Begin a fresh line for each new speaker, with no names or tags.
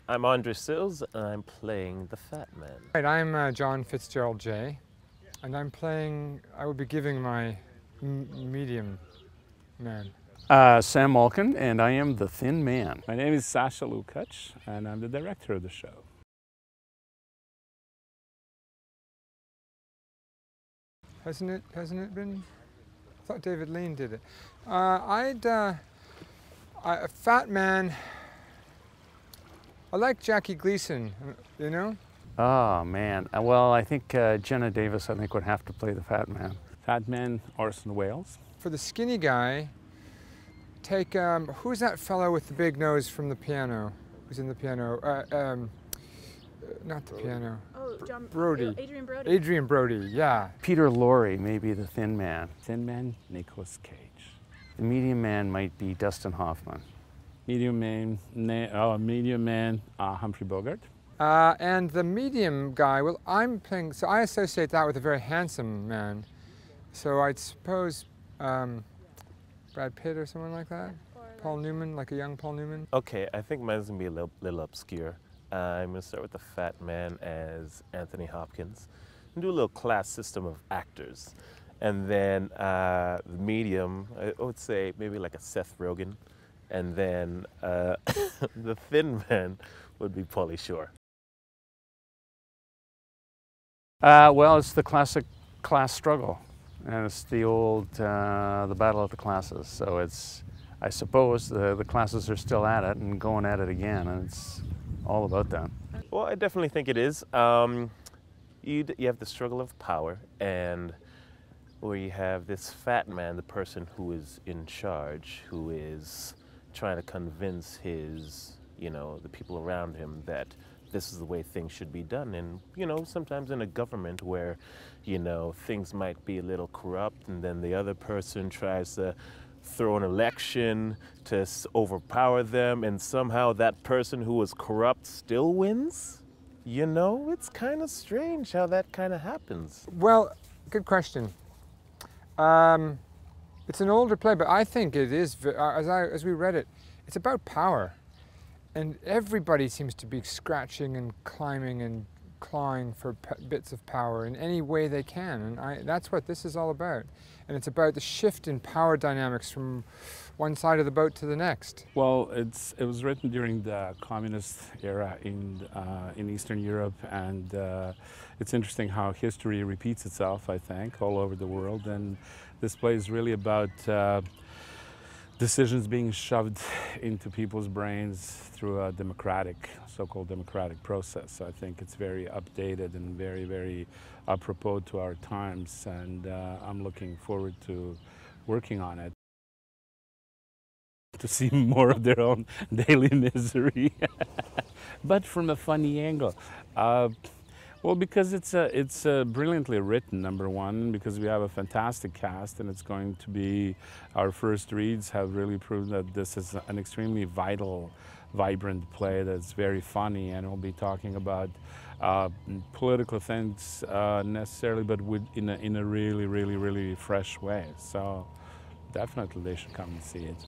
I'm Andre Sills, and I'm playing the Fat Man.
Right, I'm John Fitzgerald J, and I will be giving my medium man.
Sam Malkin, and I am the Thin Man.
My name is Sasha Lukacs, and I'm the director of the show.
Hasn't it been? I thought David Lean did it. A fat man. I like Jackie Gleason, you know?
Oh man, well I think Jenna Davis would have to play the Fat Man.
Fat Man, Orson Welles.
For the skinny guy, take, who's that fellow with the big nose from the piano? Who's in the piano? Not the piano.
Oh, John
Brody.
Adrian Brody.
Adrian Brody, yeah.
Peter Lorre may be the Thin Man.
Thin Man, Nicolas Cage.
The Medium Man might be Dustin Hoffman.
Medium Man, Humphrey Bogart.
And the medium guy, well, I'm playing, so I associate that with a very handsome man. So I'd suppose Brad Pitt or someone like that? Paul Newman, like a young Paul Newman?
Okay, I think mine's gonna be a little obscure. I'm gonna start with the Fat Man as Anthony Hopkins and do a little class system of actors. And then the medium, I would say maybe like a Seth Rogen. And then the Thin Man would be Pauly Shore.
Well, it's the classic class struggle, and it's the old, the battle of the classes. So it's, I suppose, the classes are still at it and going at it again, and it's all about that.
Well, I definitely think it is. You have the struggle of power, and where you have this fat man, the person who is in charge, who is trying to convince his, the people around him that this is the way things should be done. And, sometimes in a government where, things might be a little corrupt, and then the other person tries to throw an election to overpower them, and somehow that person who was corrupt still wins. It's kind of strange how that kind of happens.
Well, good question. It's an older play, but I think it is, as we read it, it's about power. And everybody seems to be scratching and climbing and clawing for bits of power in any way they can. And that's what this is all about. And it's about the shift in power dynamics from one side of the boat to the next.
Well, it was written during the communist era in Eastern Europe, and it's interesting how history repeats itself, I think, all over the world. And this play is really about decisions being shoved into people's brains through a so-called democratic process. So I think it's very updated and very, very apropos to our times, and I'm looking forward to working on it, to see more of their own daily misery, but from a funny angle. Well, because it's brilliantly written, number one, because we have a fantastic cast, and it's going to be, our first reads have really proven that this is an extremely vibrant play that's very funny, and we'll be talking about political things necessarily, but in a really, really, really fresh way. So definitely they should come and see it.